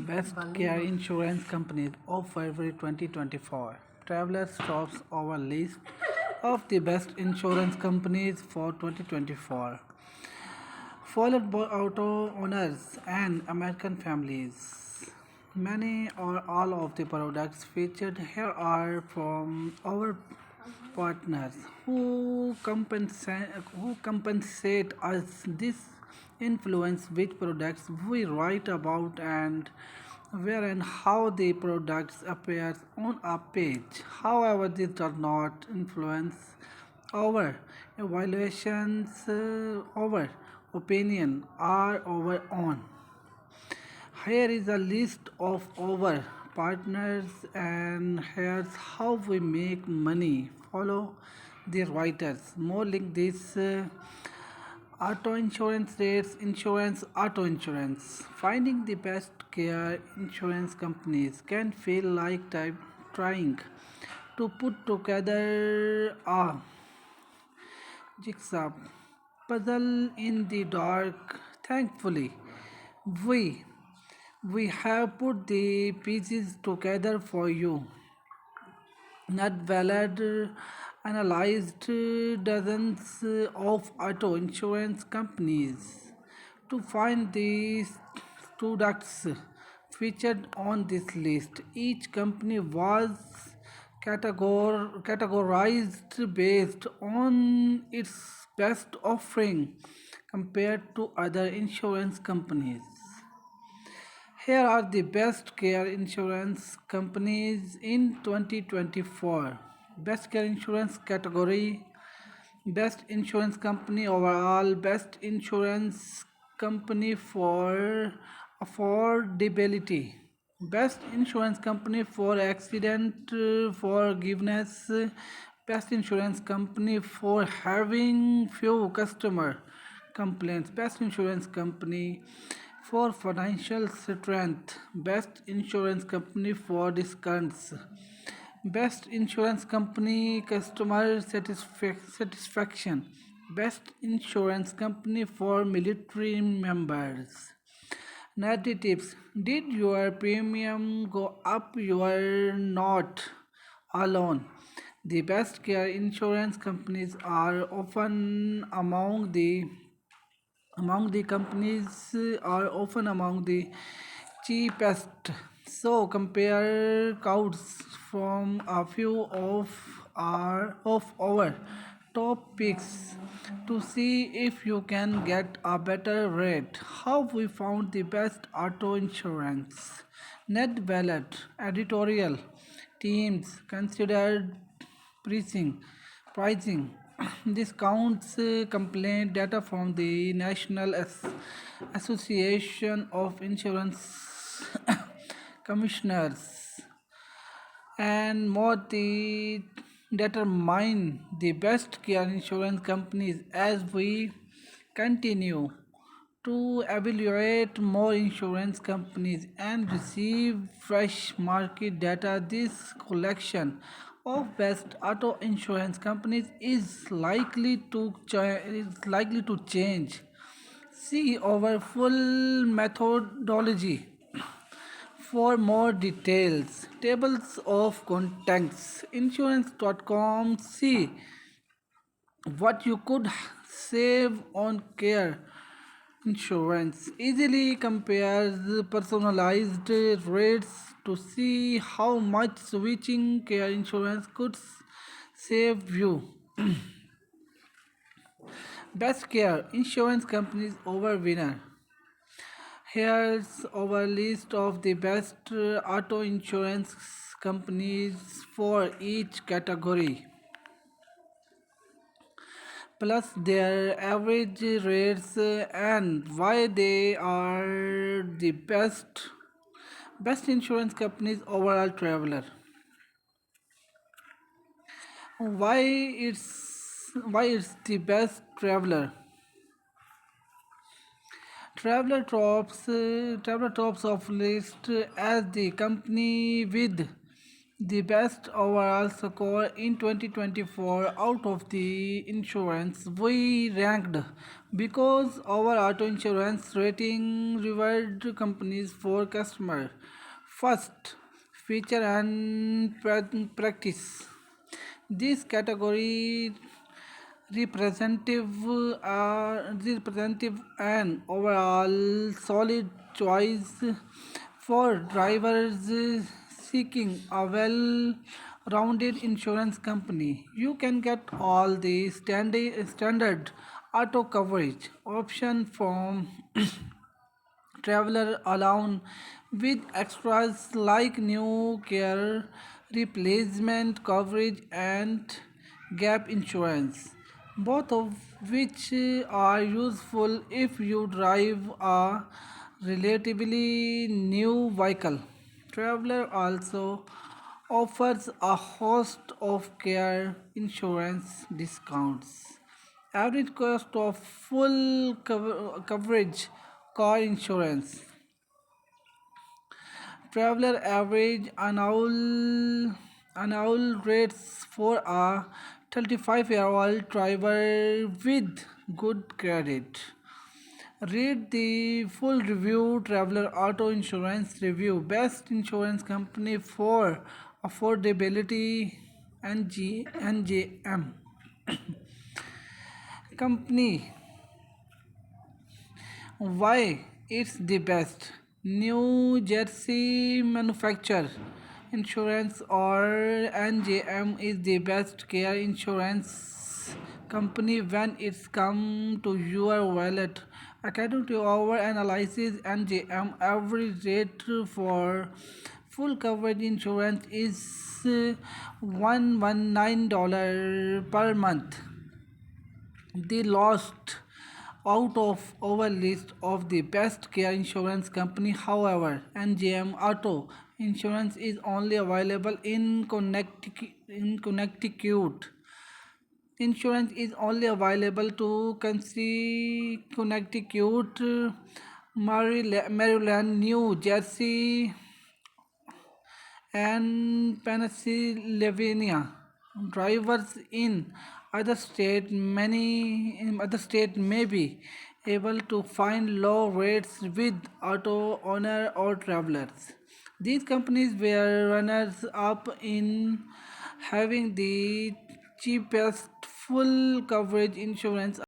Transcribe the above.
Best Care Insurance Companies of February 2024. Travelers tops our list of the best insurance companies for 2024, followed by auto owners and American families. Many or all of the products featured here are from our partners who compensate us this influence which products we write about and where and how the products appears on a page. However, this does not influence our evaluations, our opinion, or our own. Here is a list of our partners, and here's how we make money. Follow the writers. More like this auto insurance rates, insurance, auto insurance. Finding the best care insurance companies can feel like trying to put together a jigsaw puzzle in the dark. Thankfully, we we have put the pieces together for you. NerdWallet analyzed dozens of auto insurance companies to find these products featured on this list. Each company was categorized based on its best offering compared to other insurance companies. Here are the best care insurance companies in 2024. Best care insurance category, best insurance company overall, best insurance company for affordability, best insurance company for accident forgiveness, best insurance company for having few customer complaints, best insurance company for financial strength, best insurance company for discounts, best insurance company customer satisfaction, best insurance company for military members. Natty tips. Did your premium go up? You are not alone. The best care insurance companies are often among the companies are often among the cheapest. So compare quotes from a few of our top picks to see if you can get a better rate. How we found the best auto insurance. NetWallet editorial teams considered pricing pricing discounts complaint data from the National Association of Insurance Commissioners and more the determine the best care insurance companies as we continue to evaluate more insurance companies and receive fresh market data. This collection of best auto insurance companies is likely to change. See our full methodology for more details. Tables of contents. Insurance.com. See what you could save on care insurance. Easily compares personalized rates to see how much switching care insurance could save you. Best care insurance companies over winner. Here's our list of the best auto insurance companies for each category, plus their average rates and why they are the best insurance companies overall. Traveler, why it's the best. Traveler tops of list as the company with The best overall score in 2024 out of the insurance we ranked because our auto insurance rating reward companies for customer first feature and practice. This category representative and overall solid choice for drivers seeking a well-rounded insurance company. You can get all the standard auto coverage option from traveler alone with extras like new care replacement coverage and gap insurance, both of which are useful if you drive a relatively new vehicle. Traveler also offers a host of care insurance discounts. Average cost of full coverage car insurance. Traveler average annual rates for a 35-year-old driver with good credit. Read the full review. Traveler Auto Insurance Review. Best insurance company for affordability. NGM company. Why it's the best? New Jersey manufacturer insurance or NJM is the best care insurance company when it's come to your wallet. According to our analysis, NJM average rate for full coverage insurance is $119 per month. They lost out of our list of the best care insurance company. However, NGM Auto Insurance is only available in Connecticut. Insurance is only available to Connecticut, Maryland, New Jersey, and Pennsylvania. Drivers in other state may be able to find low rates with auto owner or travelers. These companies were runners up in having the cheapest full coverage insurance